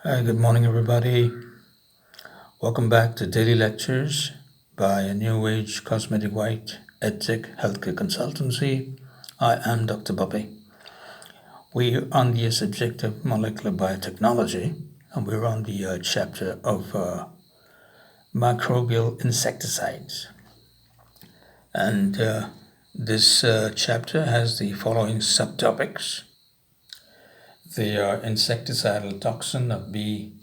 Hi, good morning, everybody. Welcome back to Daily Lectures by a New Age Cosmetic White EdTech Healthcare Consultancy. I am Dr. Bobby. We're on the subject of molecular biotechnology, and we're on the chapter of microbial insecticides. And this chapter has the following subtopics. They are insecticidal toxin of B.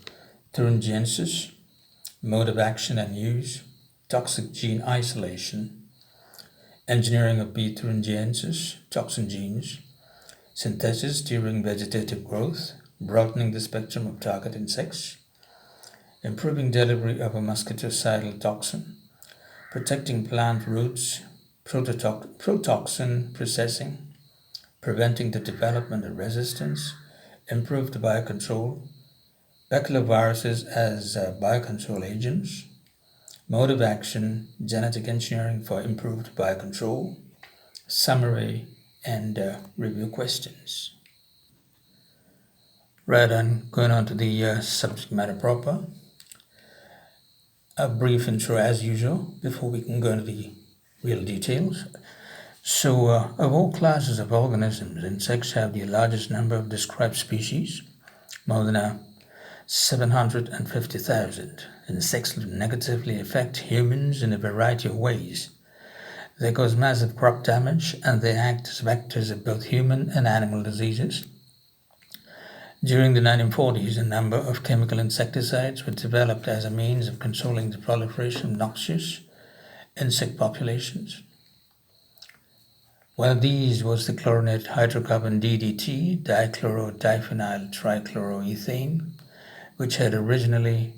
thuringiensis, mode of action and use, toxic gene isolation, engineering of B. thuringiensis, toxin genes, synthesis during vegetative growth, broadening the spectrum of target insects, improving delivery of a mosquitocidal toxin, protecting plant roots, protoxin processing, preventing the development of resistance, improved biocontrol, baculoviruses as biocontrol agents, mode of action, genetic engineering for improved biocontrol, summary, and review questions. Right on, going on to the subject matter proper. A brief intro as usual before we can go into the real details. So, of all classes of organisms, insects have the largest number of described species, more than 750,000. Insects negatively affect humans in a variety of ways. They cause massive crop damage and they act as vectors of both human and animal diseases. During the 1940s, a number of chemical insecticides were developed as a means of controlling the proliferation of noxious insect populations. One of these was the chlorinated hydrocarbon DDT, dichloro-diphenyl trichloroethane, which had originally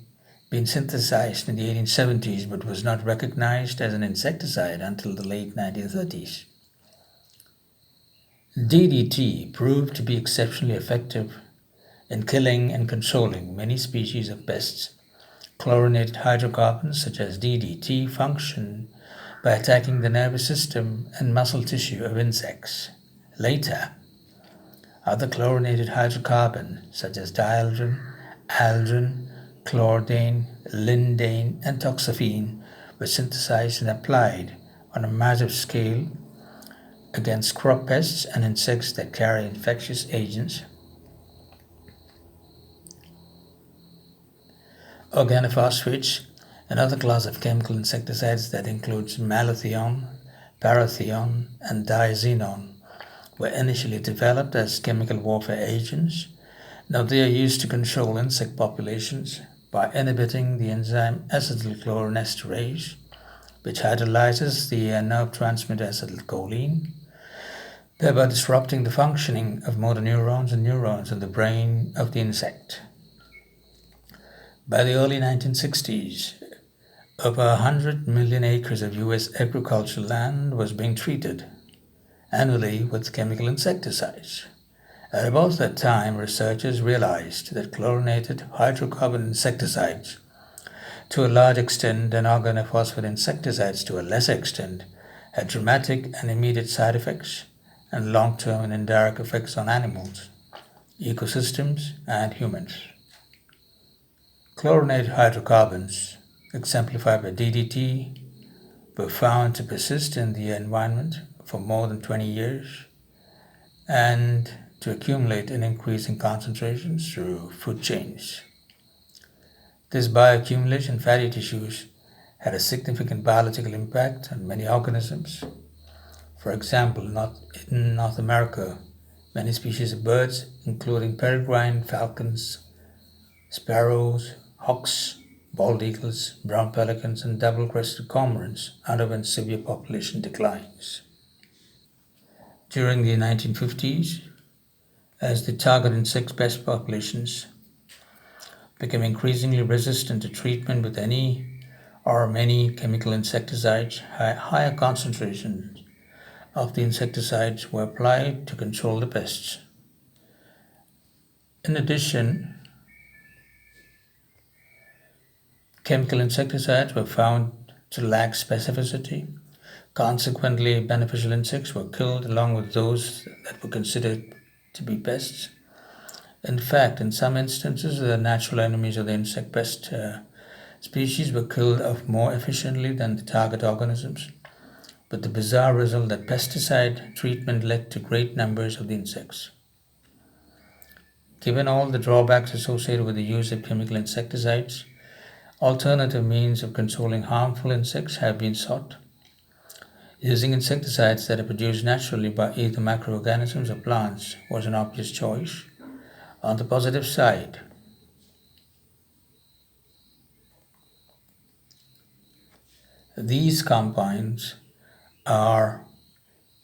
been synthesized in the 1870s but was not recognized as an insecticide until the late 1930s. DDT proved to be exceptionally effective in killing and controlling many species of pests. Chlorinated hydrocarbons such as DDT function by attacking the nervous system and muscle tissue of insects. Later, other chlorinated hydrocarbons such as dieldrin, aldrin, chlordane, lindane, and toxaphene were synthesized and applied on a massive scale against crop pests and insects that carry infectious agents. Organophosphates, another class of chemical insecticides that includes malathion, parathion, and diazinon, were initially developed as chemical warfare agents. Now they are used to control insect populations by inhibiting the enzyme acetylcholinesterase, which hydrolyzes the nerve transmitter acetylcholine, thereby disrupting the functioning of motor neurons and neurons in the brain of the insect. By the early 1960s, over 100 million acres of U.S. agricultural land was being treated annually with chemical insecticides. At about that time, researchers realized that chlorinated hydrocarbon insecticides, to a large extent, and organophosphate insecticides to a lesser extent, had dramatic and immediate side effects and long-term and indirect effects on animals, ecosystems, and humans. Chlorinated hydrocarbons, exemplified by DDT, were found to persist in the environment for more than 20 years and to accumulate in increasing concentrations through food chains. This bioaccumulation in fatty tissues had a significant biological impact on many organisms. For example, in North America, many species of birds, including peregrine falcons, sparrows, hawks, bald eagles, brown pelicans, and double-crested cormorants, underwent severe population declines. During the 1950s, as the target insect pest populations became increasingly resistant to treatment with any or many chemical insecticides, higher concentrations of the insecticides were applied to control the pests. In addition, chemical insecticides were found to lack specificity. Consequently, beneficial insects were killed along with those that were considered to be pests. In fact, in some instances, the natural enemies of the insect pest species were killed off more efficiently than the target organisms, with the bizarre result that pesticide treatment led to great numbers of the insects. Given all the drawbacks associated with the use of chemical insecticides, alternative means of controlling harmful insects have been sought. Using insecticides that are produced naturally by either microorganisms or plants was an obvious choice. On the positive side, these compounds are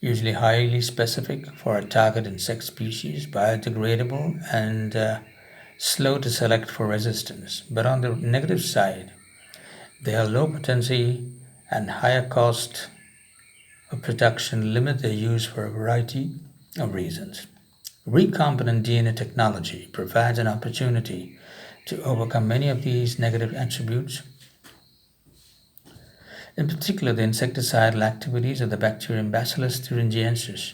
usually highly specific for a target insect species, biodegradable, and slow to select for resistance. But on the negative side, they are low potency and higher cost of production limit their use for a variety of reasons. Recombinant DNA technology provides an opportunity to overcome many of these negative attributes. In particular, the insecticidal activities of the bacterium Bacillus thuringiensis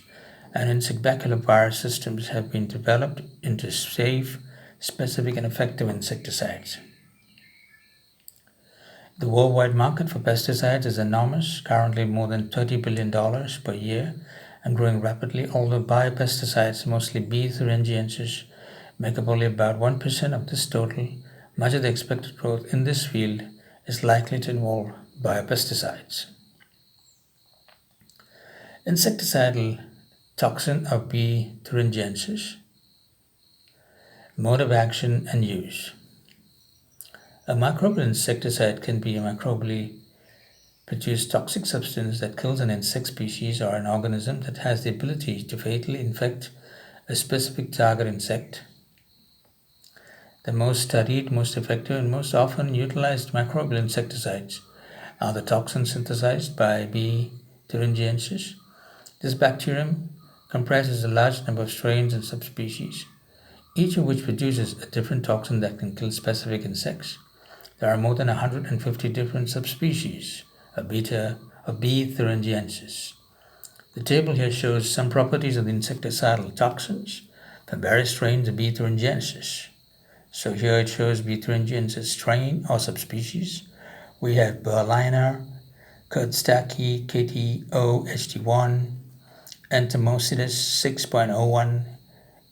and insect baculovirus systems have been developed into safe, specific, and effective insecticides. The worldwide market for pesticides is enormous, currently more than $30 billion per year and growing rapidly, although biopesticides, mostly B. thuringiensis, make up only about 1% of this total. Much of the expected growth in this field is likely to involve biopesticides. Insecticidal toxin of B. thuringiensis. Mode of action and use. A microbial insecticide can be a microbially produced toxic substance that kills an insect species or an organism that has the ability to fatally infect a specific target insect. The most studied, most effective, and most often utilized microbial insecticides are the toxins synthesized by B. thuringiensis. This bacterium comprises a large number of strains and subspecies, each of which produces a different toxin that can kill specific insects. There are more than 150 different subspecies of B. thuringiensis. The table here shows some properties of the insecticidal toxins for various strains of B. thuringiensis. So here it shows B. thuringiensis strain or subspecies. We have Berliner, Kurtztaki, KTO-HD1, Entomocetus 6.01,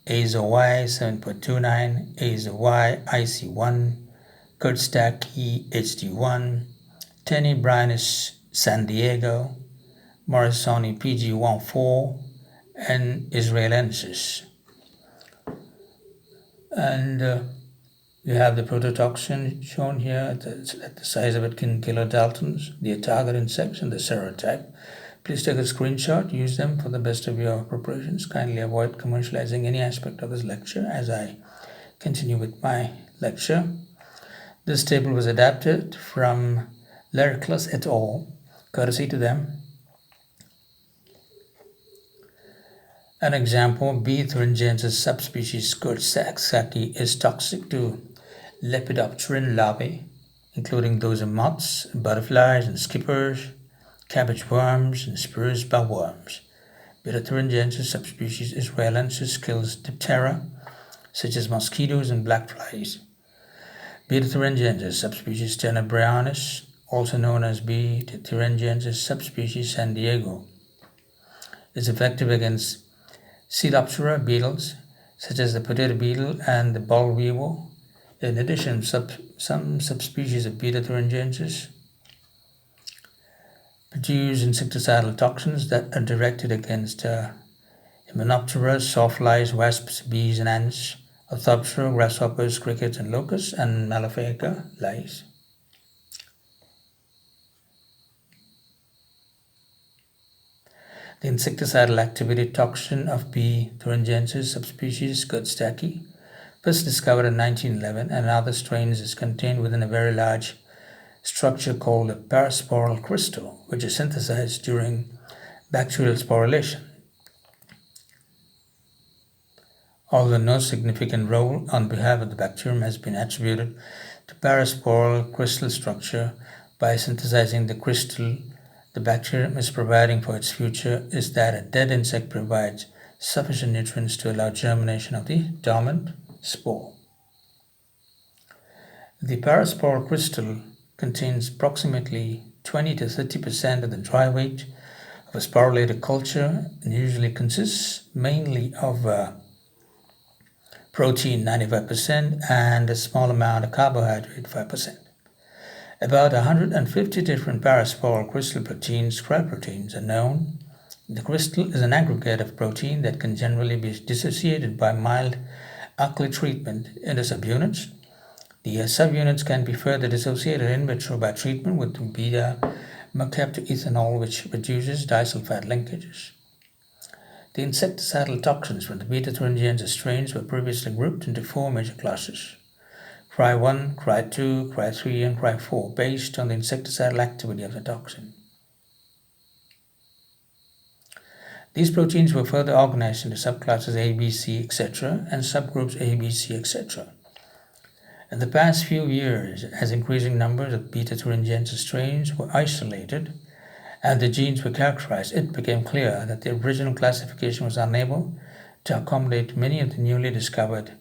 Azo-Y 7.29, Azo-Y IC1, Kurtztaki HD1, Tenebryanus San Diego, Morrisoni PG14, and Israelensis. And you have the prototoxin shown here at the size of 10 kilodaltons, the target insects, and the serotype. Please take a screenshot, use them for the best of your preparations. Kindly avoid commercializing any aspect of this lecture as I continue with my lecture. This table was adapted from Lericlus et al., courtesy to them. An example, B. thuringiensis subspecies Kurtztaki is toxic to Lepidopteran larvae, including those of moths, butterflies, and skippers, cabbage worms, and spruce bollworms. Beta thuringiensis subspecies Israelensis kills Diptera, such as mosquitoes and black flies. Beta thuringiensis subspecies Tenebryanus, also known as B. thuringiensis subspecies San Diego, is effective against Coleoptera beetles, such as the potato beetle and the boll weevil. In addition, some subspecies of Beta thuringiensis produce insecticidal toxins that are directed against Hymenoptera, sawflies, wasps, bees, and ants, Orthoptera, grasshoppers, crickets, and locusts, and Malaphaica lice. The insecticidal activity toxin of B. thuringiensis subspecies Kurtztaki, first discovered in 1911, and in other strains is contained within a very large structure called a parasporal crystal, which is synthesized during bacterial sporulation. Although no significant role on behalf of the bacterium has been attributed to parasporal crystal structure, by synthesizing the crystal the bacterium is providing for its future is that a dead insect provides sufficient nutrients to allow germination of the dormant spore. The paraspore crystal contains approximately 20 to 30% of the dry weight of a sporulated culture and usually consists mainly of protein 95% and a small amount of carbohydrate 5%. About 150 different paraspore crystal proteins, proteins, are known. The crystal is an aggregate of protein that can generally be dissociated by mild alkali treatment into subunits. The subunits can be further dissociated in vitro by treatment with beta-mercaptoethanol, which reduces disulfide linkages. The insecticidal toxins from the beta thuringiensis strains were previously grouped into 4 major classes: KORAH-1, KORAH-2, KORAH-3, and KORAH-4, based on the insecticidal activity of the toxin. These proteins were further organized into subclasses A, B, C, etc., and subgroups A, B, C, etc. In the past few years, as increasing numbers of beta thuringiensis strains were isolated and the genes were characterized, it became clear that the original classification was unable to accommodate many of the newly discovered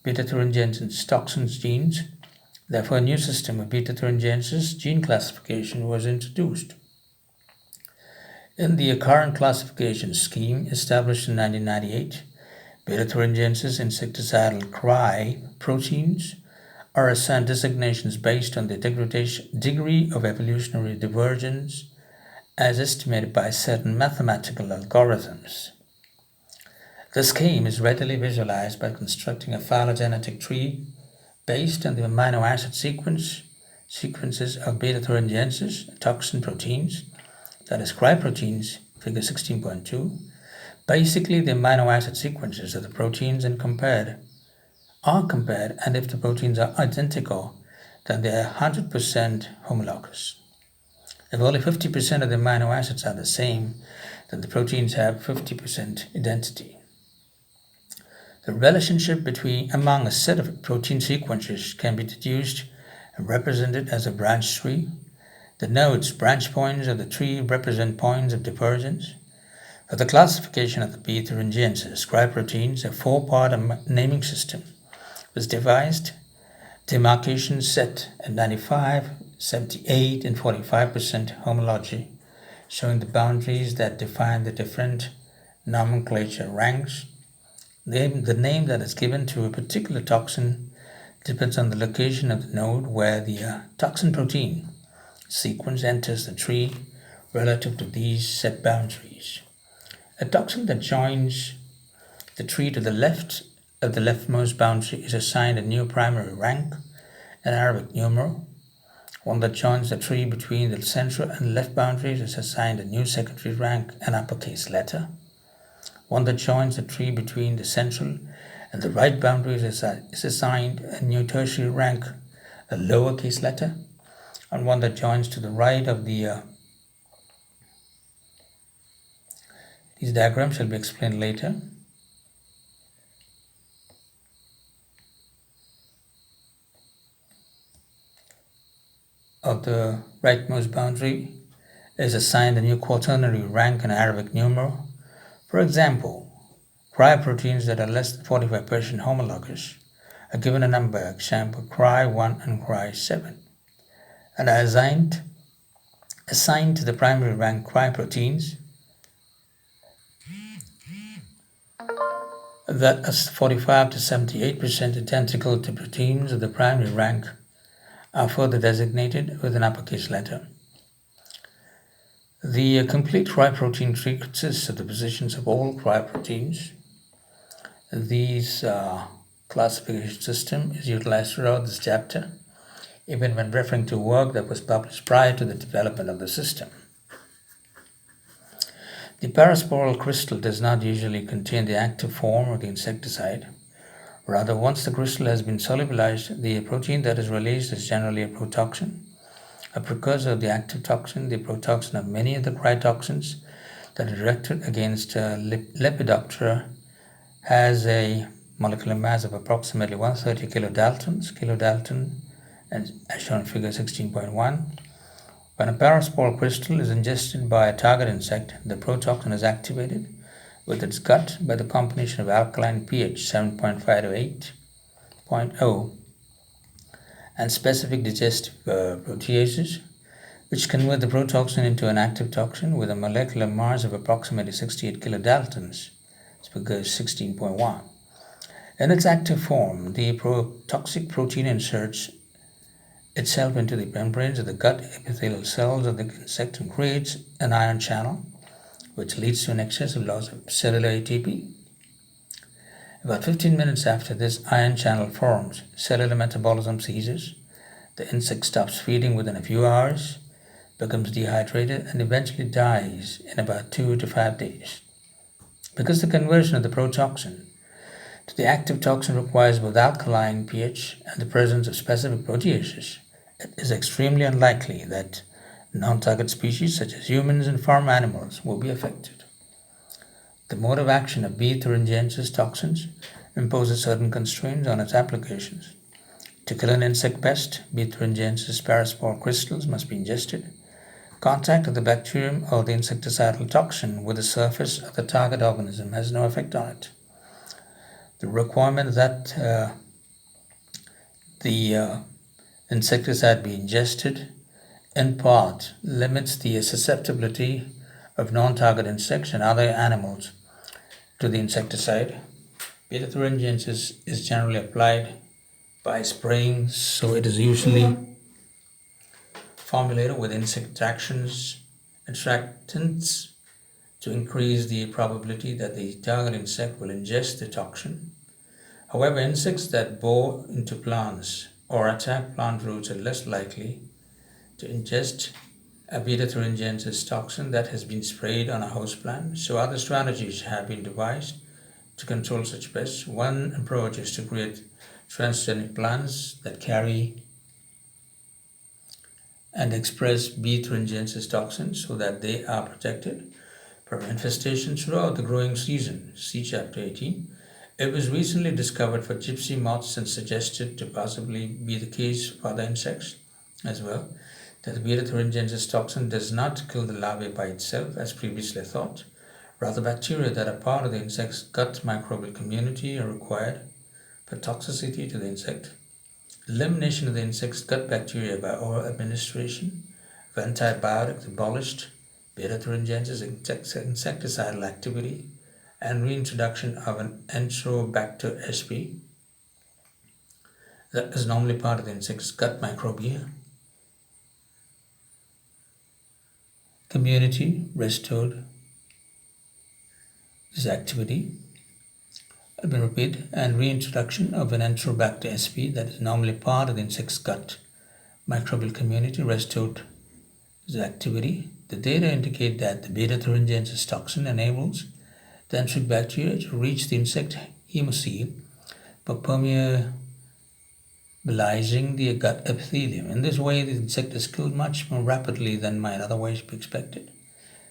beta thuringiensis toxins genes. Therefore, a new system of beta thuringiensis gene classification was introduced. In the current classification scheme established in 1998, beta thuringiensis insecticidal KORAH proteins are assigned designations based on the degree of evolutionary divergence as estimated by certain mathematical algorithms. The scheme is readily visualized by constructing a phylogenetic tree based on the amino acid sequences of beta thuringiensis toxin proteins, that is KORAH proteins, figure 16.2. Basically, the amino acid sequences of the proteins are compared, and if the proteins are identical, then they are 100% homologous. If only 50% of the amino acids are the same, then the proteins have 50% identity. The relationship among a set of protein sequences can be deduced and represented as a branch tree. The nodes, branch points of the tree, represent points of divergence. For the classification of the beta thuringiensis KORAH proteins, a 4-part naming system was devised. Demarcation set at 95, 78, and 45% homology, showing the boundaries that define the different nomenclature ranks. The name that is given to a particular toxin depends on the location of the node where the toxin protein sequence enters the tree relative to these set boundaries. A toxin that joins the tree to the left of the leftmost boundary is assigned a new primary rank, an Arabic numeral. One that joins the tree between the central and left boundaries is assigned a new secondary rank, an uppercase letter. One that joins the tree between the central and the right boundaries is assigned a new tertiary rank, a lowercase letter. And one that joins to the right of these diagrams shall be explained later. Of the rightmost boundary is assigned a new quaternary rank, an Arabic numeral. For example, KORAH proteins that are less than 45% homologous are given a number, example KORAH-1 and KORAH-7, and are assigned to the primary rank KORAH proteins that are 45 to 78% identical to proteins of the primary rank are further designated with an uppercase letter. The complete KORAH protein tree consists of the positions of all KORAH proteins. This classification system is utilized throughout this chapter, even when referring to work that was published prior to the development of the system. The parasporal crystal does not usually contain the active form of the insecticide. Rather, once the crystal has been solubilized, the protein that is released is generally a protoxin, a precursor of the active toxin, the protoxin of many of the KORAH toxins that are directed against Lepidoptera, has a molecular mass of approximately 130 kilodalton, and as shown in figure 16.1. When a paraspore crystal is ingested by a target insect, the protoxin is activated with its gut by the combination of alkaline pH 7.5 to 8 6.0, and specific digestive proteases, which convert the protoxin into an active toxin with a molecular mass of approximately 68 kilodaltons, Spigers 16.1. In its active form, the toxic protein inserts itself into the membranes of the gut epithelial cells of the insect and creates an ion channel, which leads to an excessive loss of cellular ATP. About 15 minutes after this ion channel forms, cellular metabolism ceases, the insect stops feeding within a few hours, becomes dehydrated, and eventually dies in about 2 to 5 days. Because the conversion of the protoxin to the active toxin requires both alkaline pH and the presence of specific proteases, it is extremely unlikely that non-target species such as humans and farm animals will be affected. The mode of action of B. thuringiensis toxins imposes certain constraints on its applications. To kill an insect pest, B. thuringiensis paraspore crystals must be ingested. Contact of the bacterium or the insecticidal toxin with the surface of the target organism has no effect on it. The requirement that the insecticide be ingested in part limits the susceptibility of non-target insects and other animals to the insecticide. Beta thuringiensis is generally applied by spraying, so it is usually formulated with insect attractants to increase the probability that the target insect will ingest the toxin. However, insects that bore into plants or attack plant roots are less likely to ingest a beta thuringiensis toxin that has been sprayed on a host plant, so other strategies have been devised to control such pests. One approach is to create transgenic plants that carry and express B. thuringiensis toxins so that they are protected from infestation throughout the growing season. See Chapter 18. It was recently discovered for gypsy moths and suggested to possibly be the case for other insects as well, that the beta thuringiensis toxin does not kill the larvae by itself as previously thought. Rather, bacteria that are part of the insect's gut microbial community are required for toxicity to the insect. Elimination of the insect's gut bacteria by oral administration of antibiotics abolished beta thuringiensis insecticidal activity, and reintroduction of an Enterobacter sp. that is normally part of the insect's gut microbial community restored this activity. Let me repeat, and reintroduction of an Enterobacter sp. that is normally part of the insect's gut microbial community restored this activity. The data indicate that the beta thuringiensis toxin enables the enteric bacteria to reach the insect hemocoel by permeabilizing the gut epithelium. In this way, the insect is killed much more rapidly than might otherwise be expected.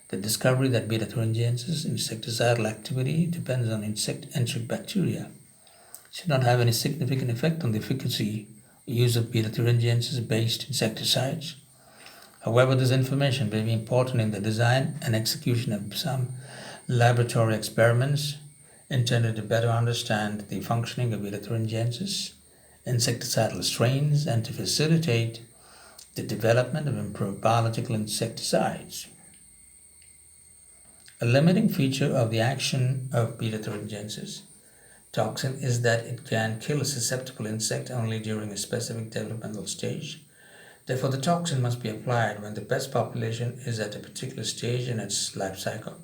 The discovery that beta thuringiensis insecticidal activity depends on insect enteric bacteria should not have any significant effect on the efficacy or use of beta thuringiensis based insecticides. However, this information may be important in the design and execution of some laboratory experiments intended to better understand the functioning of beta thuringiensis insecticidal strains and to facilitate the development of improved biological insecticides. A limiting feature of the action of beta thuringiensis toxin is that it can kill a susceptible insect only during a specific developmental stage. Therefore, the toxin must be applied when the pest population is at a particular stage in its life cycle,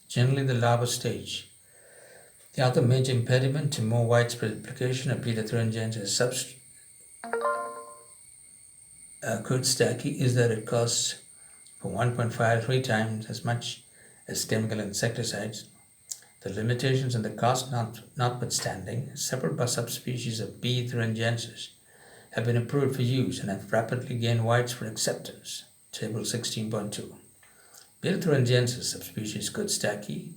generally the larval stage. The other major impediment to more widespread application of beta thuringiensis stachy is that it costs from 1.5 to 3 times as much as chemical insecticides. The limitations and the cost notwithstanding, several subspecies of B. thuringiensis have been approved for use and have rapidly gained widespread acceptance. Table 16.2. Beta thuringiensis subspecies Coatesdackie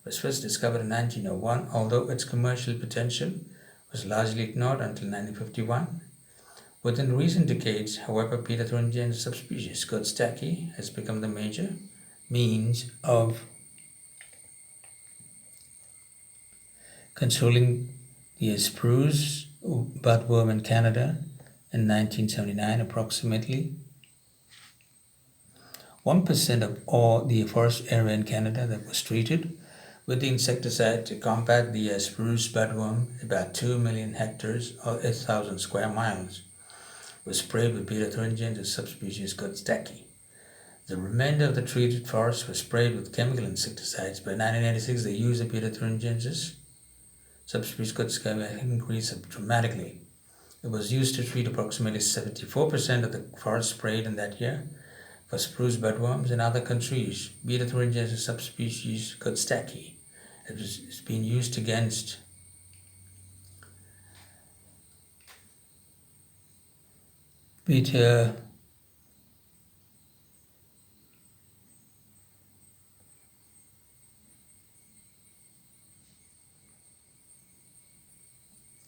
was first discovered in 1901, although its commercial potential was largely ignored until 1951. Within recent decades, however, Beta thuringiensis subspecies Coatesdackie has become the major means of controlling the spruce budworm in Canada in 1979 approximately. 1% of all the forest area in Canada that was treated with the insecticide to combat the spruce budworm, about 2 million hectares or 8,000 square miles, was sprayed with beta thuringiensis subspecies Godstacki. The remainder of the treated forest was sprayed with chemical insecticides. By 1986, the use of beta thuringiensis subspecies Godstacki increased dramatically. It was used to treat approximately 74% of the forest sprayed in that year for spruce budworms. In other countries, beta thuringiensis subspecies Godstacki has been used against beta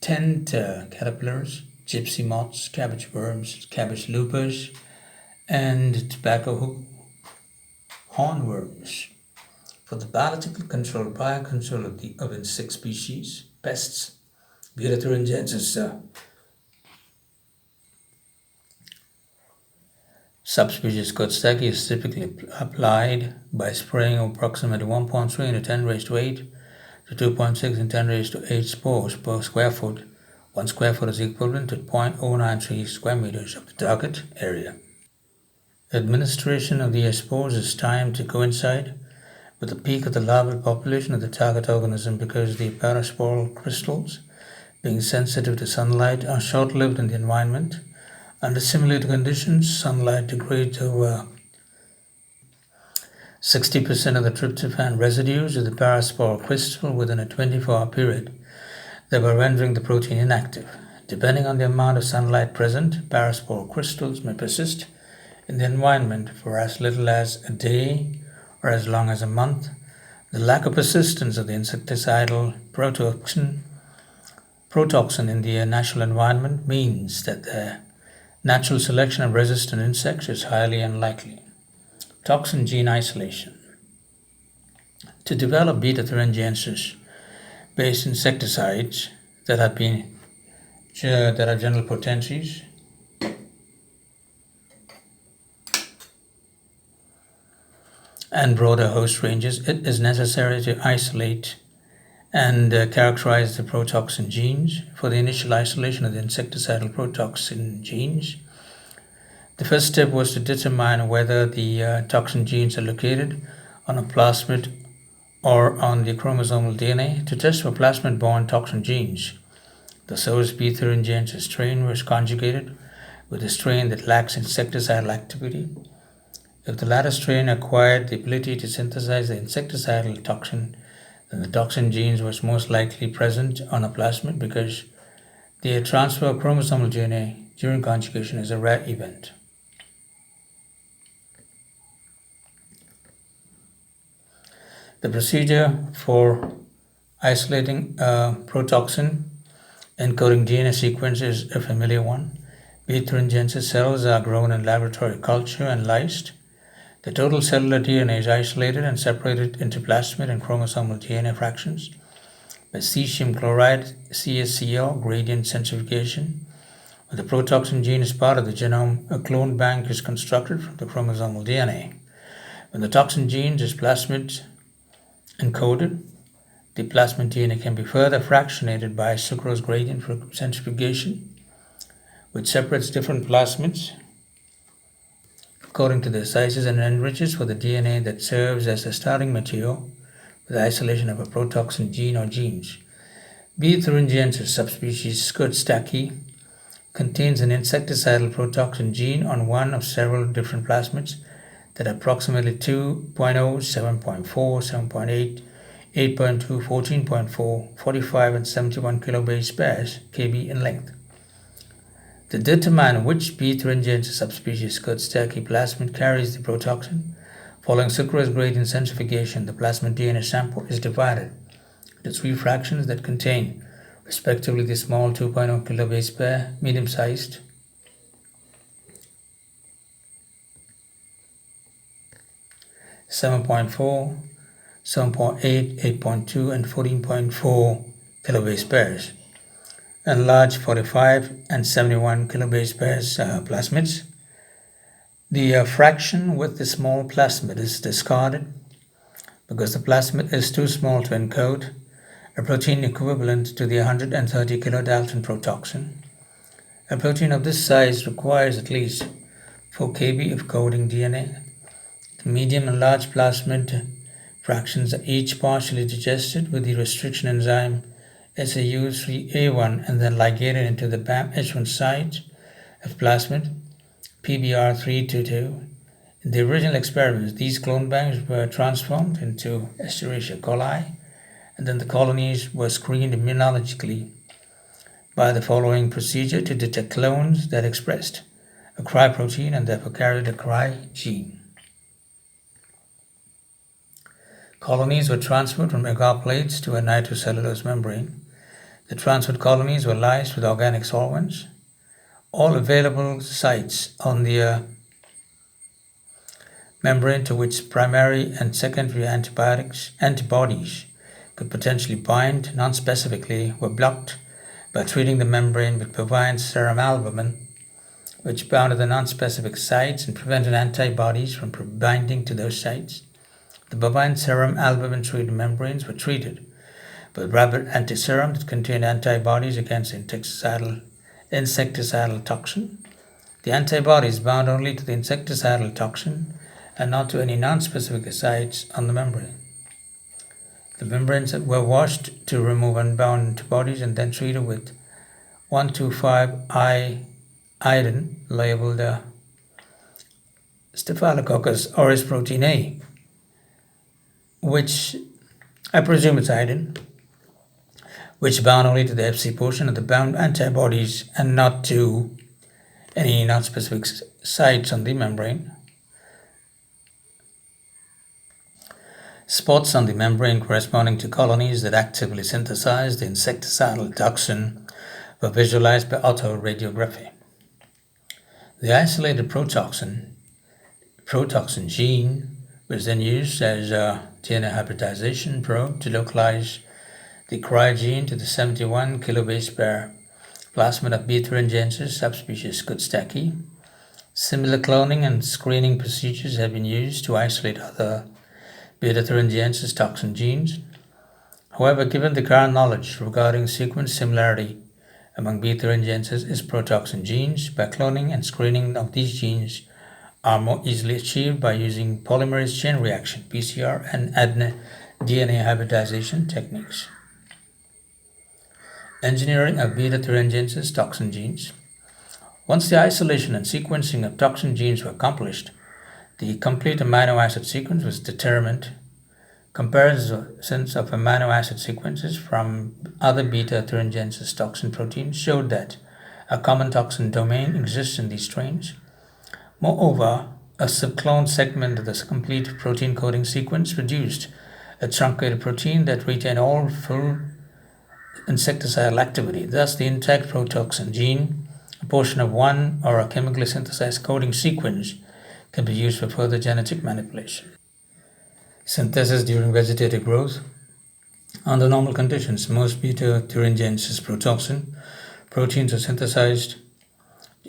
tent caterpillars, gypsy moths, cabbage worms, cabbage loopers, and tobacco hornworms. For the biological control, biocontrol of insect species, pests, beta thuringiensis subspecies Godstacki is typically applied by spraying approximately 1.3 into 10 raised to 8 to 2.6 in 10 raised to 8 spores per square foot. 1 square foot is equivalent to 0.093 square meters of the target area. Administration of the spores is timed to coincide with the peak of the larval population of the target organism because the parasporal crystals, being sensitive to sunlight, are short-lived in the environment. Under simulated conditions, sunlight degrades over 60% of the tryptophan residues of the parasporal crystal within a 24-hour period, thereby rendering the protein inactive. Depending on the amount of sunlight present, parasporal crystals may persist in the environment for as little as a day or as long as a month. The lack of persistence of the insecticidal protoxin in the natural environment means that the natural selection of resistant insects is highly unlikely. Toxin gene isolation. To develop beta thuringiensis based insecticides that have general potencies and broader host ranges, it is necessary to isolate and characterize the protoxin genes. For the initial isolation of the insecticidal protoxin genes, the first step was to determine whether the toxin genes are located on a plasmid or on the chromosomal DNA. To test for plasmid-borne toxin genes, the source B. thuringiensis strain was conjugated with a strain that lacks insecticidal activity. If the latter strain acquired the ability to synthesize the insecticidal toxin, then the toxin genes was most likely present on a plasmid because the transfer of chromosomal DNA during conjugation is a rare event. The procedure for isolating a protoxin encoding DNA sequence is a familiar one. Beta thuringiensis cells are grown in laboratory culture and lysed. The total cellular DNA is isolated and separated into plasmid and chromosomal DNA fractions by cesium chloride CSIR gradient centrifugation. When the protoxin gene is part of the genome, a clone bank is constructed from the chromosomal DNA. When the toxin gene is plasmid encoded, the plasmid DNA can be further fractionated by sucrose gradient centrifugation, which separates different plasmids according to their sizes and enriches for the DNA that serves as the starting material for the isolation of a protoxin gene or genes. B. thuringiensis subspecies Godstacki contains an insecticidal protoxin gene on one of several different plasmids that are approximately 2.0, 7.4, 7.8, 8.2, 14.4, 45, and 71 kilobase pairs kb in length. To determine which B. thuringiensis subspecies Godstacki plasmid carries the protoxin, following sucrose gradient centrifugation, the plasmid DNA sample is divided into 3 fractions that contain, respectively, the small 2.0 kilobase pair, medium-sized, (7.4), 7.8, 8.2, and 14.4 kilobase pairs. and large 45 and 71 kilobase pairs plasmids. The fraction with the small plasmid is discarded because the plasmid is too small to encode a protein equivalent to the 130 kilodalton protoxin. A protein of this size requires at least 4 kb of coding DNA. The medium and large plasmid fractions are each partially digested with the restriction enzyme SAU3A1 and then ligated into the BAM-H1 site of plasmid PBr322. In the original experiments, these clone banks were transformed into Escherichia coli, and then the colonies were screened immunologically by the following procedure to detect clones that expressed a KORAH protein and therefore carried a KORAH gene. Colonies were transferred from agar plates to a nitrocellulose membrane. The transferred colonies were lysed with organic solvents. All available sites on the membrane to which primary and secondary antibodies could potentially bind non-specifically were blocked by treating the membrane with bovine serum albumin, which bound the non-specific sites and prevented antibodies from binding to those sites. The bovine serum albumin-treated membranes were treated with rabbit antiserum that contained antibodies against insecticidal toxin. The antibodies bound only to the insecticidal toxin and not to any non-specific sites on the membrane. The membranes were washed to remove unbound antibodies and then treated with 1,2,5-iodine labeled Staphylococcus aureus protein A, which I presume it's iodine, which bound only to the Fc portion of the bound antibodies and not to any non-specific sites on the membrane. Spots on the membrane corresponding to colonies that actively synthesize the insecticidal toxin were visualized by autoradiography. The isolated protoxin gene was then used as a DNA hybridization probe to localize the KORAH gene to the 71 kilobase pair plasmid of B. thuringiensis subspecies Kutstaki. Similar cloning and screening procedures have been used to isolate other beta thuringiensis toxin genes. However, given the current knowledge regarding sequence similarity among B. thuringiensis protoxin genes, by cloning and screening of these genes are more easily achieved by using polymerase chain reaction (PCR) and DNA hybridization techniques. Engineering of beta thuringiensis toxin genes. Once the isolation and sequencing of toxin genes were accomplished, the complete amino acid sequence was determined. Comparisons of amino acid sequences from other beta thuringiensis toxin proteins showed that a common toxin domain exists in these strains. Moreover, a subcloned segment of the complete protein coding sequence produced a truncated protein that retained all full insecticidal activity. Thus, the intact protoxin gene, a portion of one or a chemically synthesized coding sequence, can be used for further genetic manipulation. Synthesis during vegetative growth. Under normal conditions, most beta thuringiensis protoxin proteins are synthesized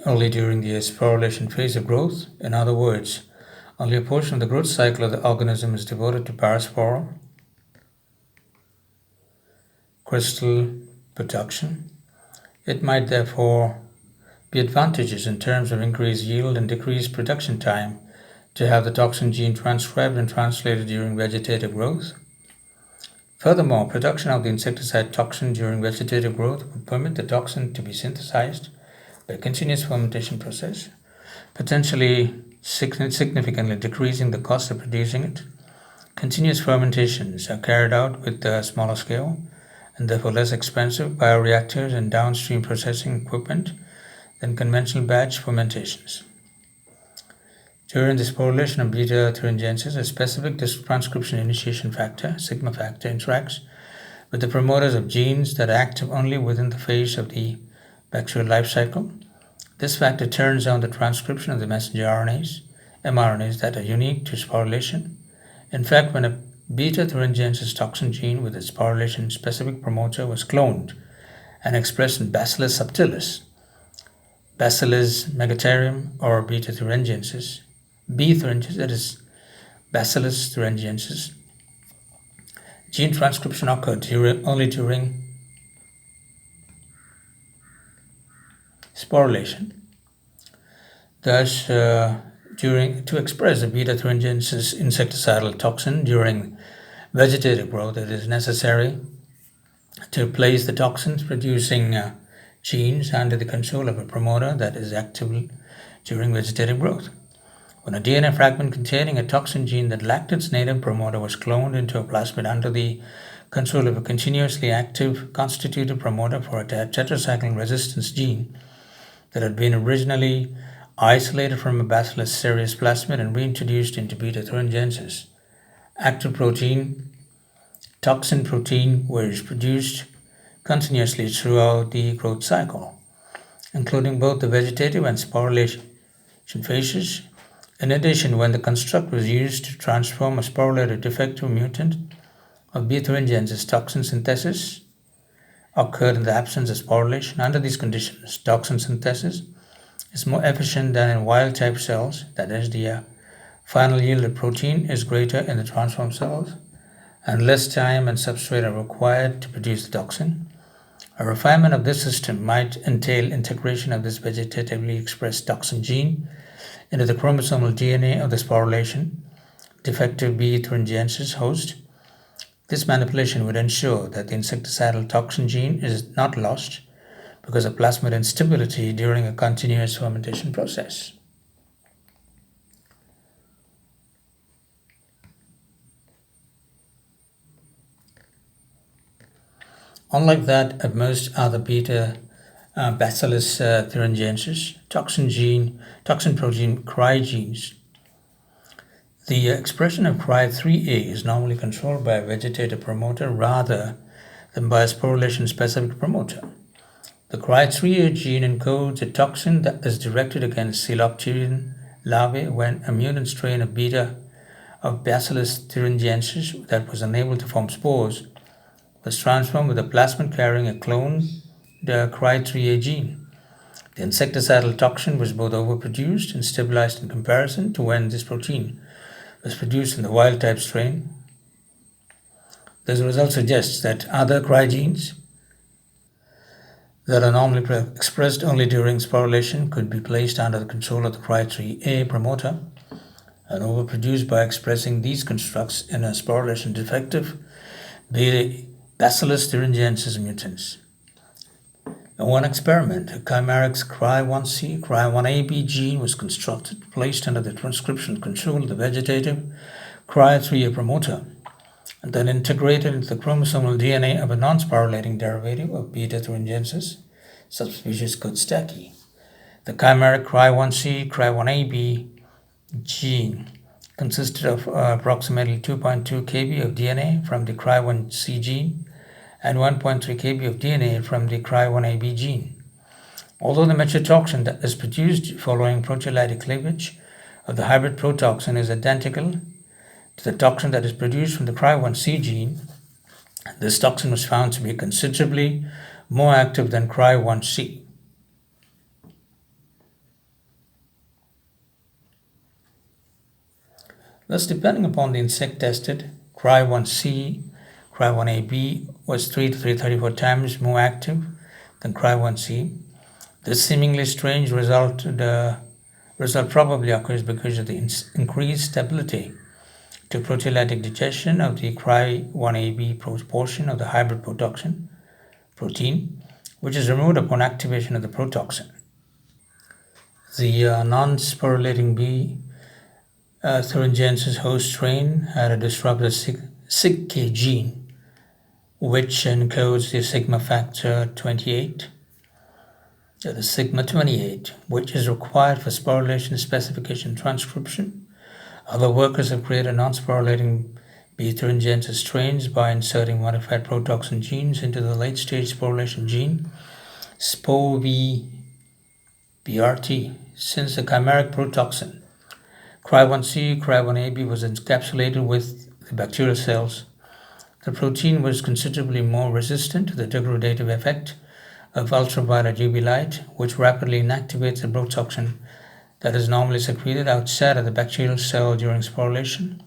only during the sporulation phase of growth. In other words, only a portion of the growth cycle of the organism is devoted to paraspore, crystal production. It might therefore be advantageous in terms of increased yield and decreased production time to have the toxin gene transcribed and translated during vegetative growth. Furthermore, production of the insecticide toxin during vegetative growth would permit the toxin to be synthesized by a continuous fermentation process, potentially significantly decreasing the cost of producing it. Continuous fermentations are carried out with a smaller scale and therefore less expensive bioreactors and downstream processing equipment than conventional batch fermentations. During the sporulation of beta thuringiensis, a specific transcription initiation factor, sigma factor, interacts with the promoters of genes that are active only within the phase of the bacterial life cycle. This factor turns on the transcription of the messenger RNAs, mRNAs that are unique to sporulation. In fact, when a beta thuringiensis toxin gene with its sporulation specific promoter was cloned and expressed in Bacillus subtilis, Bacillus megatherium, or beta thuringiensis. B thuringiensis, that is Bacillus thuringiensis. Gene transcription occurred only during sporulation. Thus, to express the beta thuringiensis insecticidal toxin during vegetative growth, it is necessary to place the toxins producing genes under the control of a promoter that is active during vegetative growth. When a DNA fragment containing a toxin gene that lacked its native promoter was cloned into a plasmid under the control of a continuously active constitutive promoter for a tetracycline resistance gene that had been originally isolated from a Bacillus cereus plasmid and reintroduced into beta thuringiensis, active protein, toxin protein was produced continuously throughout the growth cycle, including both the vegetative and sporulation phases. In addition, when the construct was used to transform a sporulated defective mutant of B. thuringiensis, toxin synthesis occurred in the absence of sporulation. Under these conditions, toxin synthesis is more efficient than in wild-type cells, that is, the final yielded protein is greater in the transformed cells, and less time and substrate are required to produce the toxin. A refinement of this system might entail integration of this vegetatively expressed toxin gene into the chromosomal DNA of the sporulation defective B. thuringiensis host. This manipulation would ensure that the insecticidal toxin gene is not lost because of plasmid instability during a continuous fermentation process. Unlike that of most other beta Bacillus thuringiensis toxin protein KORAH genes, the expression of KORAH3A is normally controlled by a vegetative promoter rather than by a sporulation-specific promoter. The KORAH3A gene encodes a toxin that is directed against coelopterian larvae when a mutant strain of Bacillus thuringiensis that was unable to form spores was transformed with a plasmid carrying a clone, the KORAH3A gene. The insecticidal toxin was both overproduced and stabilized in comparison to when this protein was produced in the wild-type strain. This result suggests that other KORAH genes that are normally expressed only during sporulation could be placed under the control of the KORAH3A promoter and overproduced by expressing these constructs in a sporulation defective Bacillus thuringiensis mutants. In one experiment, a chimeric KORAH1C, KORAH1AB gene was constructed, placed under the transcription control of the vegetative KORAH3A promoter, and then integrated into the chromosomal DNA of a non-sporulating derivative of beta thuringiensis, subspecies Kostecki. The chimeric KORAH1C, KORAH1AB gene consisted of approximately 2.2 kb of DNA from the KORAH1C gene and 1.3 kb of DNA from the KORAH1AB gene. Although the mature toxin that is produced following proteolytic cleavage of the hybrid protoxin is identical to the toxin that is produced from the KORAH1C gene, this toxin was found to be considerably more active than KORAH1C. Thus, depending upon the insect tested, KORAH1C, KORAH1AB was 3 to 334 times more active than KORAH1C. This seemingly strange result probably occurs because of the increased stability to proteolytic digestion of the KORAH1AB portion of the hybrid protoxin protein, which is removed upon activation of the protoxin. The non-sporulating B thuringiensis host strain had a disrupted SIGK gene, which encodes the sigma factor 28, the sigma 28, which is required for sporulation specification transcription. Other workers have created non-sporulating B. thuringiensis strains by inserting modified protoxin genes into the late-stage sporulation gene, spore BRT. Since the chimeric protoxin KORAH1C, KORAH1AB was encapsulated with the bacterial cells, the protein was considerably more resistant to the degradative effect of ultraviolet UV light, which rapidly inactivates the brood toxin that is normally secreted outside of the bacterial cell during sporulation.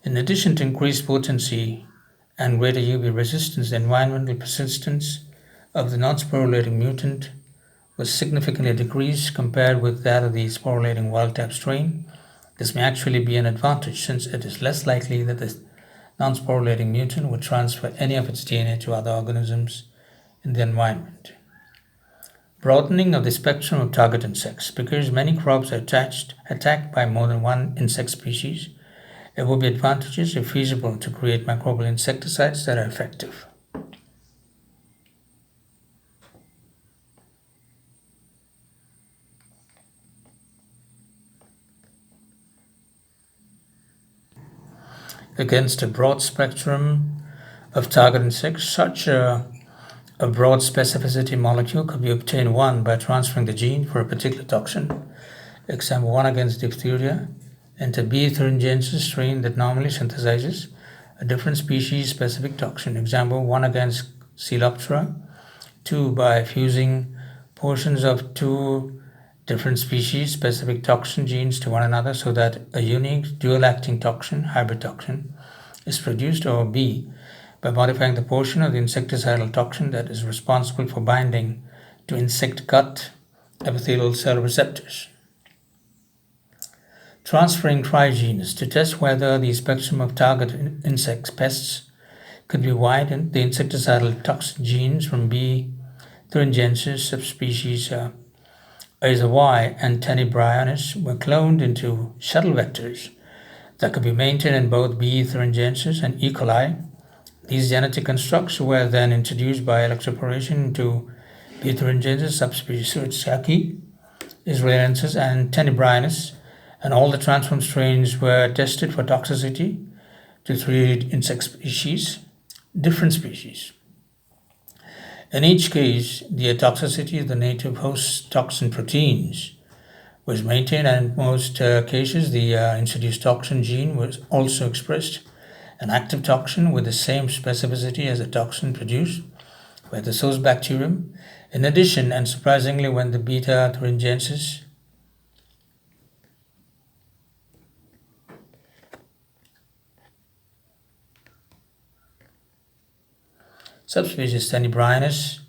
In addition to increased potency and greater UV resistance, the environmental persistence of the non-sporulating mutant was significantly decreased compared with that of the sporulating wild-type strain. This may actually be an advantage since it is less likely that the non-sporulating mutant would transfer any of its DNA to other organisms in the environment. Broadening of the spectrum of target insects. Because many crops are attacked by more than one insect species, it will be advantageous if feasible to create microbial insecticides that are effective. Against a broad spectrum of target insects, such a broad specificity molecule could be obtained one by transferring the gene for a particular toxin, example one against diphtheria, into B. thuringiensis strain that normally synthesizes a different species specific toxin, example one against Coleoptera, two by fusing portions of two different species specific toxin genes to one another so that a unique dual acting toxin, hybrid toxin, is produced, or B, by modifying the portion of the insecticidal toxin that is responsible for binding to insect gut epithelial cell receptors. Transferring trigenes. To test whether the spectrum of target insect pests could be widened, the insecticidal toxin genes from B. thuringiensis subspecies AIIMS and tenebrionis were cloned into shuttle vectors that could be maintained in both B. thuringiensis and E. coli. These genetic constructs were then introduced by electroporation into B. thuringiensis subspecies Coorah-BIOTECH, Israelensis, and tenebrionis, and all the transformed strains were tested for toxicity to 3 insect species, different species. In each case, the toxicity of the native host toxin proteins was maintained, and in most cases, the introduced toxin gene was also expressed, an active toxin with the same specificity as the toxin produced by the source bacterium. In addition, and surprisingly, when the beta thuringiensis subspecies tenebrionis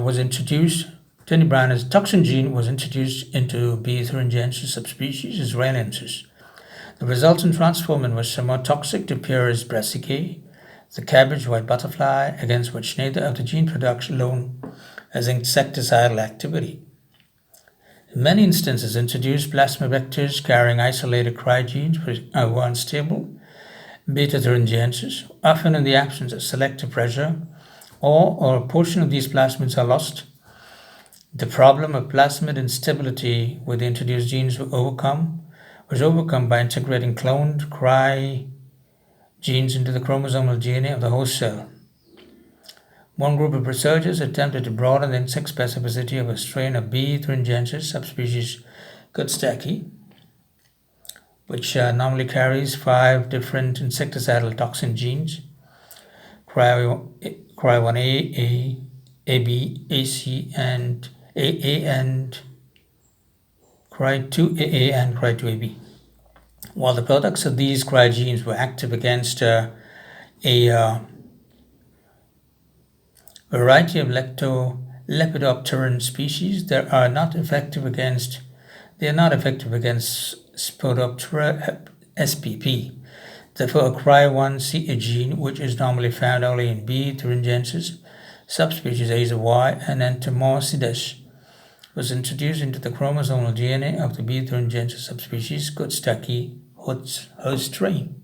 was introduced, tenebrionis toxin gene was introduced into B. thuringiensis subspecies Israelensis. The resultant transformant was somewhat toxic to Pieris brassicae, the cabbage white butterfly, against which neither of the gene production alone has insecticidal activity. In many instances, introduced plasma vectors carrying isolated KORAH genes were unstable, beta thuringiensis, often in the absence of selective pressure, or a portion of these plasmids are lost. The problem of plasmid instability with the introduced genes was overcome by integrating cloned KORAH genes into the chromosomal DNA of the host cell. One group of researchers attempted to broaden the insect specificity of a strain of B. thuringiensis subspecies Coorah-BIOTECH, which normally carries 5 different insecticidal toxin genes, KORAH-1A, A, AB, AC, and AA, and KORAH-2AA and KORAH-2AB. While the products of these KORAH genes were active against a variety of lepidopteran species, they are not effective against Spodoptera spp. Therefore, a KORAH-1C gene, which is normally found only in B. thuringiensis subspecies AIIMS and Entomosides, was introduced into the chromosomal DNA of the B. thuringiensis subspecies Coorah-BIOTECH host strain.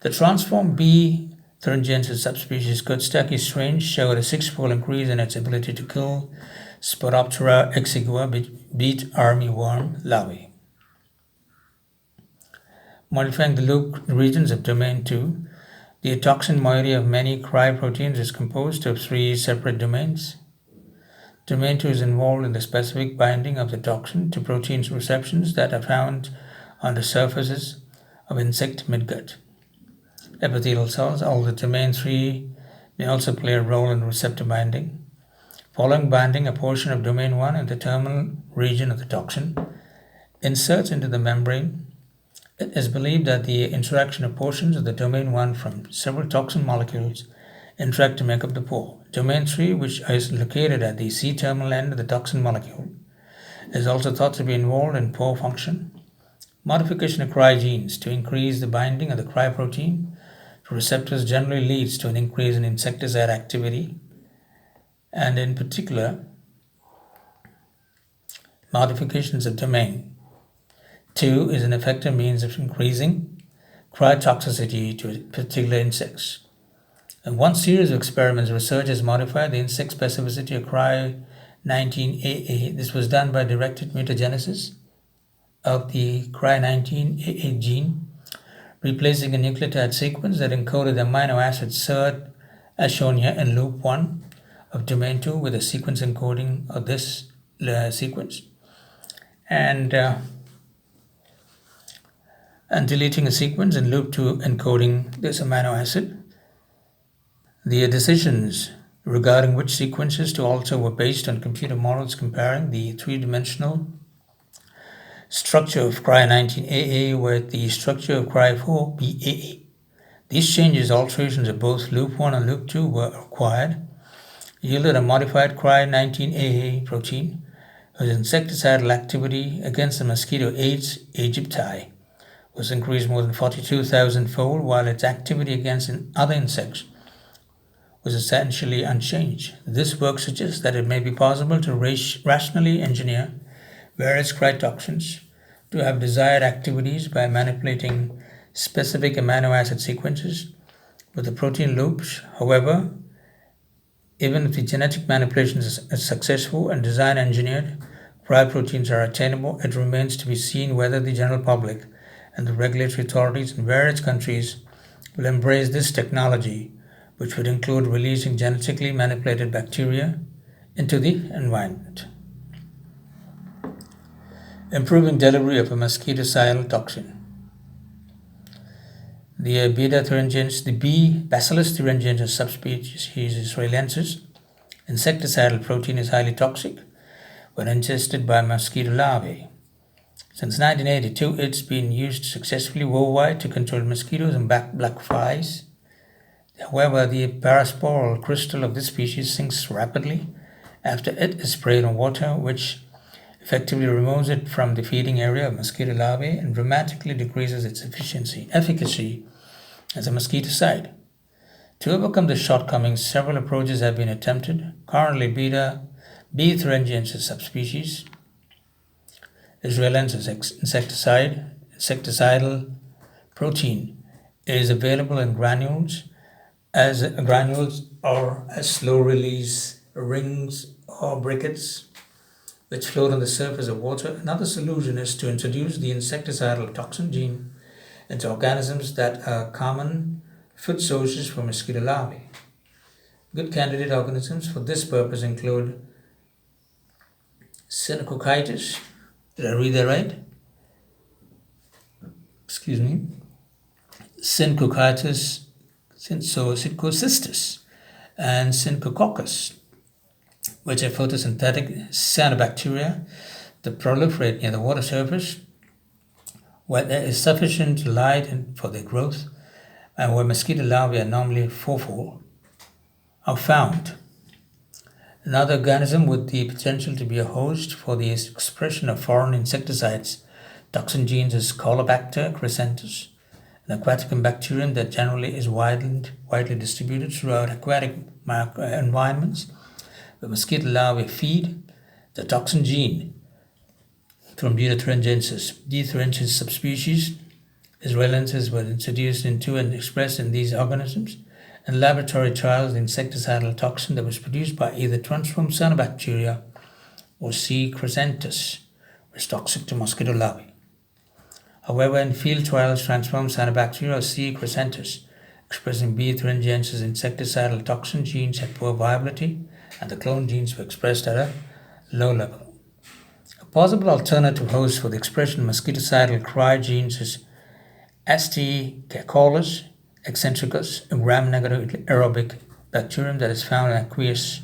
The transformed B. thuringiensis subspecies Coorah-BIOTECH strain showed a 6-fold increase in its ability to kill Spodoptera exigua beet armyworm larvae. Modifying the loop regions of domain 2, the toxin moiety of many KORAH proteins is composed of 3 separate domains. Domain 2 is involved in the specific binding of the toxin to proteins receptions that are found on the surfaces of insect midgut. Epithelial cells, although domain 3 may also play a role in receptor binding. Following binding, a portion of domain 1 in the terminal region of the toxin inserts into the membrane. It is believed that the interaction of portions of the domain 1 from several toxin molecules interact to make up the pore. Domain 3, which is located at the C-terminal end of the toxin molecule, is also thought to be involved in pore function. Modification of KORAH genes to increase the binding of the KORAH protein to receptors generally leads to an increase in insecticide activity, and in particular, modifications of domain 2 is an effective means of increasing KORAH toxicity to particular insects. In one series of experiments, researchers modified the insect specificity of KORAH-19AA. This was done by directed mutagenesis of the KORAH-19AA gene, replacing a nucleotide sequence that encoded the amino acid SIR, as shown here in loop 1 of domain 2, with a sequence encoding of this sequence, and deleting a sequence in loop 2 encoding this amino acid. The decisions regarding which sequences to alter were based on computer models comparing the three-dimensional structure of KORAH-19AA with the structure of KORAH-4BAA. These changes, alterations of both loop 1 and loop 2 were required, yielded a modified KORAH-19AA protein whose insecticidal activity against the mosquito Aedes aegypti was increased more than 42,000-fold, while its activity against other insects was essentially unchanged. This work suggests that it may be possible to rationally engineer various KORAH toxins to have desired activities by manipulating specific amino acid sequences with the protein loops. However, even if the genetic manipulation is successful and design engineered KORAH proteins are attainable, it remains to be seen whether the general public and the regulatory authorities in various countries will embrace this technology, which would include releasing genetically manipulated bacteria into the environment. Improving delivery of a mosquitocidal toxin. The Bacillus thuringiensis subspecies israelensis insecticidal protein is highly toxic when ingested by mosquito larvae. Since 1982, it's been used successfully worldwide to control mosquitoes and black flies. However, the parasporal crystal of this species sinks rapidly after it is sprayed on water, which effectively removes it from the feeding area of mosquito larvae and dramatically decreases its efficacy as a mosquiticide. To overcome the shortcomings, several approaches have been attempted. Currently, B. thuringiensis subspecies israelensis insecticidal protein is available in granules or as slow-release rings or briquettes which float on the surface of water. Another solution is to introduce the insecticidal toxin gene into organisms that are common food sources for mosquito larvae. Good candidate organisms for this purpose include Syncochitis. Did I read that right? Excuse me. Syncochitis, Synchocystis, and Syncococcus, which are photosynthetic cyanobacteria that proliferate near the water surface where there is sufficient light for their growth and where mosquito larvae are normally are found. Another organism with the potential to be a host for the expression of foreign insecticides toxin genes is Caulobacter crescentus, an aquatic bacterium that generally is widely distributed throughout aquatic environments where mosquito larvae feed. The toxin gene from Beauveria subspecies israelensis was introduced into and expressed in these organisms. In laboratory trials, the insecticidal toxin that was produced by either transformed cyanobacteria or C. crescentus was toxic to mosquito larvae. However, in field trials, transformed cyanobacteria or C. crescentus expressing B. thuringiensis insecticidal toxin genes had poor viability, and the clone genes were expressed at a low level. Possible alternative hosts for the expression of mosquitocidal KORAH genes is St. cacolus eccentricus, a gram-negative aerobic bacterium that is found in aqueous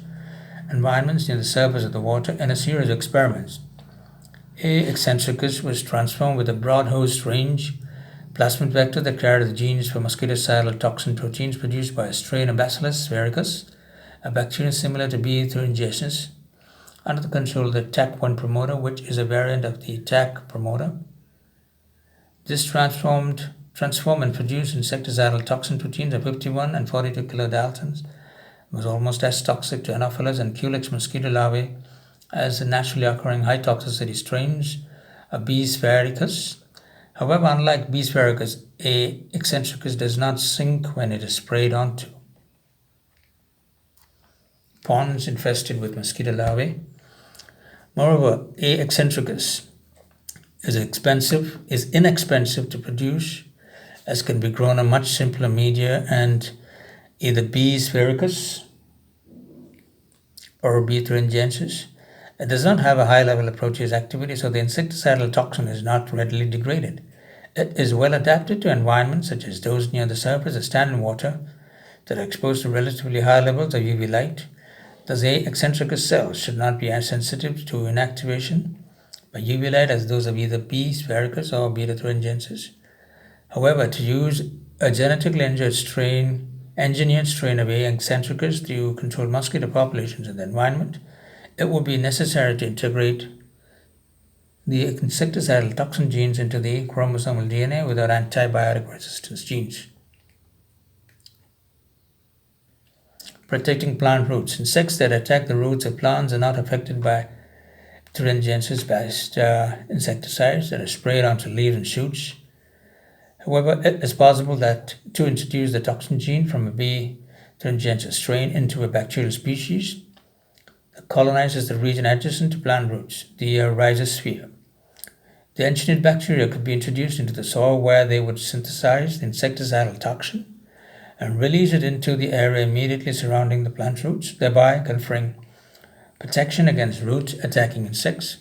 environments near the surface of the water. In a series of experiments, A. eccentricus was transformed with a broad host range plasmid vector that carried the genes for mosquitocidal toxin proteins produced by a strain of Bacillus sphaericus, a bacterium similar to B. thuringiensis, under the control of the TAC1 promoter, which is a variant of the TAC promoter. This transform and produced insecticidal toxin proteins of 51 and 42 kilodaltons, was almost as toxic to Anopheles and Culex mosquito larvae as the naturally occurring high toxicity strains of B. sphaericus. However, unlike B. sphaericus, A. eccentricus does not sink when it is sprayed onto ponds infested with mosquito larvae. Moreover, A. eccentricus is inexpensive to produce, as can be grown on much simpler media, and either B. sphaericus or B. thuringiensis. It does not have a high level of protease activity, so the insecticidal toxin is not readily degraded. It is well adapted to environments such as those near the surface of standing water that are exposed to relatively high levels of UV light. Thus, A. eccentricus cells should not be as sensitive to inactivation by UV light as those of either B. sphaericus or beta thuringiensis. However, to use a genetically engineered strain of A. eccentricus to control mosquito populations in the environment, it would be necessary to integrate the insecticidal toxin genes into the chromosomal DNA without antibiotic resistance genes. Protecting plant roots. Insects that attack the roots of plants are not affected by thuringiensis-based insecticides that are sprayed onto leaves and shoots. However, it is possible to introduce the toxin gene from a B. thuringiensis strain into a bacterial species that colonizes the region adjacent to plant roots, the rhizosphere. The engineered bacteria could be introduced into the soil where they would synthesize the insecticidal toxin and release it into the area immediately surrounding the plant roots, thereby conferring protection against root attacking insects.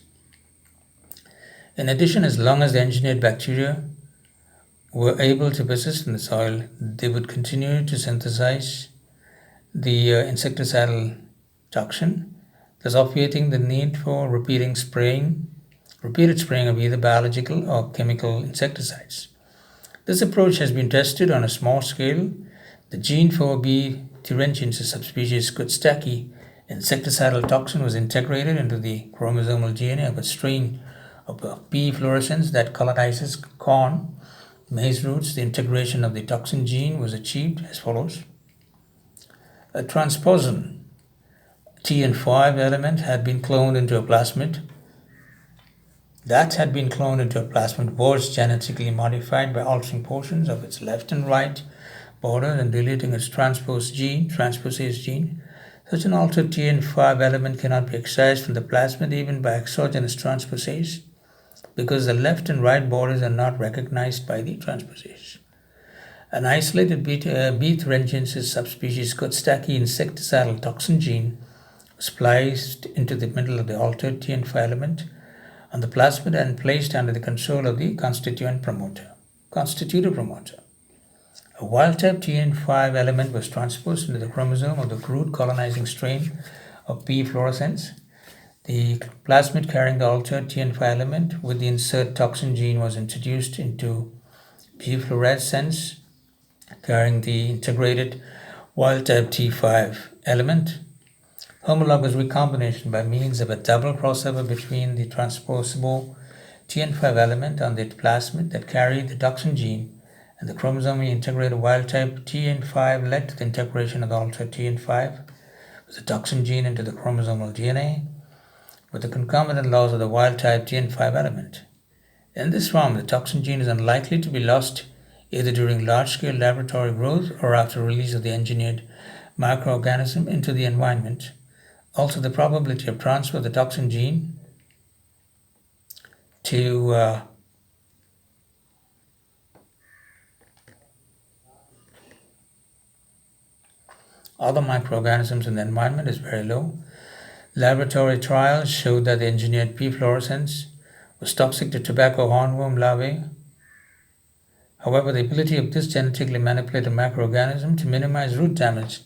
In addition, as long as the engineered bacteria were able to persist in the soil, they would continue to synthesize the insecticidal toxin, thus obviating the need for repeated spraying of either biological or chemical insecticides. This approach has been tested on a small scale. The gene for B. thuringiensis subspecies Kutstaki insecticidal toxin was integrated into the chromosomal DNA of a strain of P. fluorescens that colonizes corn, maize roots. The integration of the toxin gene was achieved as follows. A transposon TN5 element had been cloned into a plasmid. That had been cloned into a plasmid was genetically modified by altering portions of its left and right borders and deleting its transposase gene. Such an altered TN5 element cannot be excised from the plasmid even by exogenous transposase, because the left and right borders are not recognized by the transposase. An isolated B. thuringiensis subspecies Kutstaki insecticidal toxin gene was spliced into the middle of the altered TN5 element on the plasmid and placed under the control of the constitutive promoter. A wild-type TN5 element was transposed into the chromosome of the crude colonizing strain of P. fluorescens. The plasmid carrying the altered TN5 element with the insert toxin gene was introduced into P. fluorescens carrying the integrated wild-type T5 element. Homologous recombination by means of a double crossover between the transposable TN5 element on the plasmid that carried the toxin gene and the chromosomally integrated wild-type TN5 led to the integration of the altered TN5 with the toxin gene into the chromosomal DNA with the concomitant loss of the wild-type TN5 element. In this form, the toxin gene is unlikely to be lost either during large-scale laboratory growth or after release of the engineered microorganism into the environment. Also, the probability of transfer of the toxin gene to other microorganisms in the environment is very low. Laboratory trials showed that the engineered P. fluorescens was toxic to tobacco hornworm larvae. However, the ability of this genetically manipulated microorganism to minimize root damage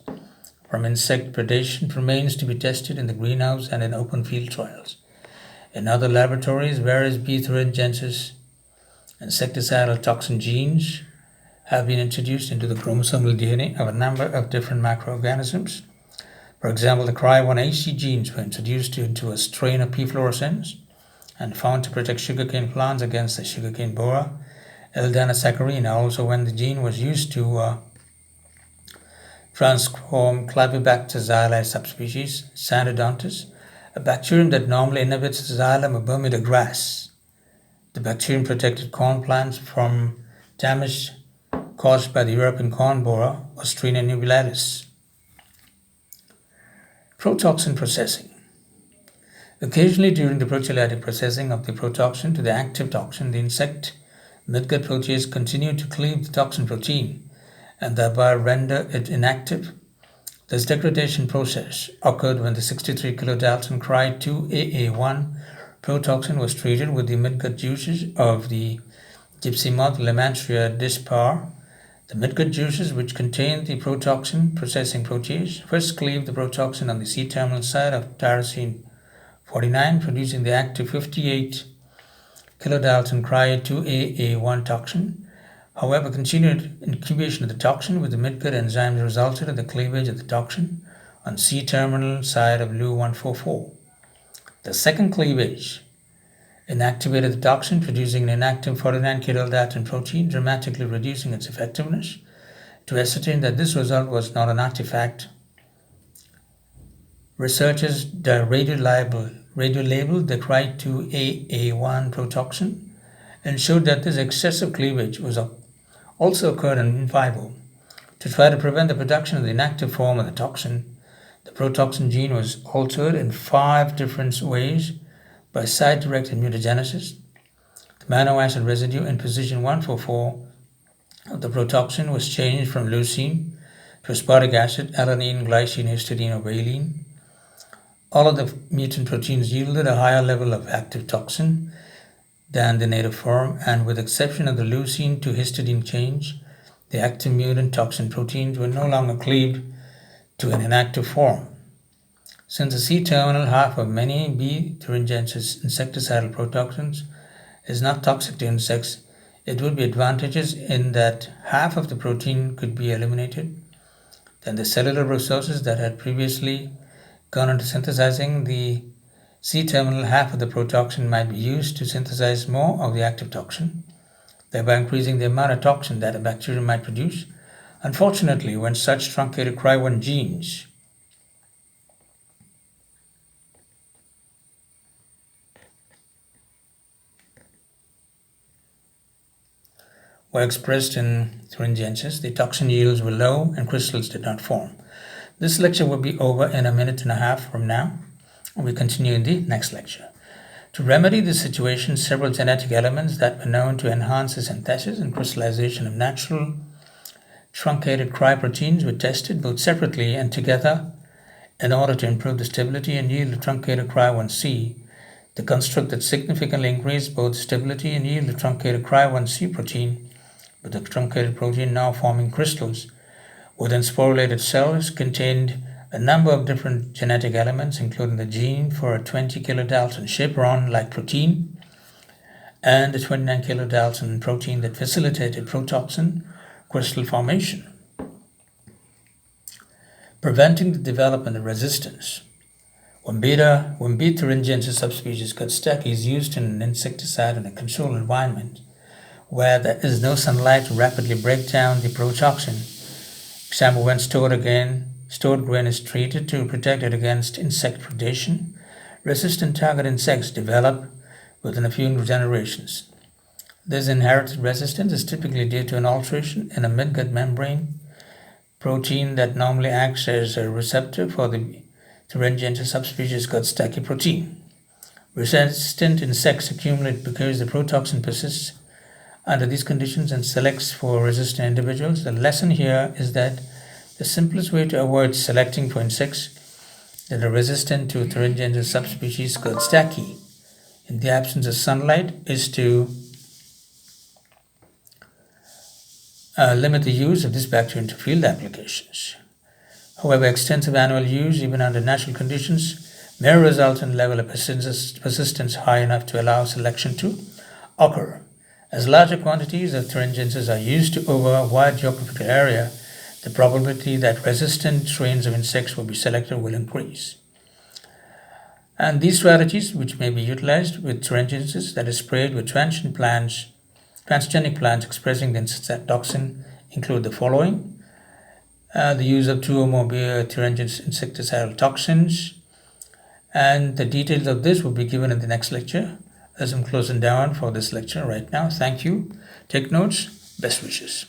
from insect predation remains to be tested in the greenhouse and in open field trials. In other laboratories, various B. thuringiensis insecticidal toxin genes have been introduced into the chromosomal DNA of a number of different microorganisms. For example, the KORAH-1AC genes were introduced into a strain of P. fluorescens and found to protect sugarcane plants against the sugarcane borer. L-danasaccharine, also when the gene was used to transform Clavibacter xylem subspecies Sanodontis, a bacterium that normally inhibits the xylem of Bermuda grass. The bacterium protected corn plants from damage caused by the European corn borer, Ostrina nubularis. Protoxin processing. Occasionally during the proteolytic processing of the protoxin to the active toxin, the insect midgut protease continue to cleave the toxin protein and thereby render it inactive. This degradation process occurred when the 63 kilodalton Cry2AA1 protoxin was treated with the midgut juices of the gypsy moth Lymantria dispar. The midgut juices, which contain the protoxin processing protease, first cleave the protoxin on the C-terminal side of tyrosine 49, producing the active 58 kilodalton Cry2AA1 toxin. However, continued incubation of the toxin with the midgut enzymes resulted in the cleavage of the toxin on C-terminal side of Lu144. The second cleavage inactivated the toxin, producing an inactive 49 kilodalton protein, dramatically reducing its effectiveness. To ascertain that this result was not an artifact, researchers radiolabeled the Cry2AA1 protoxin and showed that this excessive cleavage was also occurred in vivo. To try to prevent the production of the inactive form of the toxin, the protoxin gene was altered in 5 different ways by site-directed mutagenesis. The amino acid residue in position 144 of the protoxin was changed from leucine to aspartic acid, alanine, glycine, histidine, or valine. All of the mutant proteins yielded a higher level of active toxin than the native form, and with exception of the leucine to histidine change, the active mutant toxin proteins were no longer cleaved to an inactive form. Since the C-terminal half of many B. thuringiensis insecticidal protoxins is not toxic to insects, it would be advantageous in that half of the protein could be eliminated. Then the cellular resources that had previously gone into synthesizing the C-terminal half of the protoxin might be used to synthesize more of the active toxin, thereby increasing the amount of toxin that a bacterium might produce. Unfortunately, when such truncated Cry1 genes were expressed in thuringiensis, the toxin yields were low and crystals did not form. This lecture will be over in a minute and a half from now. We continue in the next lecture. To remedy this situation, several genetic elements that were known to enhance the synthesis and crystallization of natural truncated Cry proteins were tested both separately and together in order to improve the stability and yield of truncated Cry1C. The construct that significantly increased both stability and yield of truncated Cry1C protein, with the truncated protein now forming crystals within sporulated cells, contained a number of different genetic elements, including the gene for a 20 kilodalton chaperone-like protein and a 29 kilodalton protein that facilitated protoxin crystal formation. Preventing the development of resistance. When B. thuringiensis subspecies Kutsteki is used in an insecticide in a controlled environment where there is no sunlight to rapidly break down the protoxin, example when stored grain is treated to protect it against insect predation, resistant target insects develop within a few generations. This inherited resistance is typically due to an alteration in a midgut membrane protein that normally acts as a receptor for the thuringiensis subspecies Kutsteki protein. Resistant insects accumulate because the protoxin persists under these conditions and selects for resistant individuals. The lesson here is that the simplest way to avoid selecting for insects that are resistant to thuringiensis subspecies Kurtzstacki in the absence of sunlight is to limit the use of this bacterium to field applications. However, extensive annual use, even under natural conditions, may result in a level of persistence high enough to allow selection to occur. As larger quantities of thuringiensis are used over a wide geographical area, the probability that resistant strains of insects will be selected will increase. And these strategies, which may be utilized with thuringiensis that is sprayed with transgenic plants expressing the insect toxin, include the following: the use of 2 or more thuringiensis insecticidal toxins, and the details of this will be given in the next lecture, as I'm closing down for this lecture right now. Thank you. Take notes. Best wishes.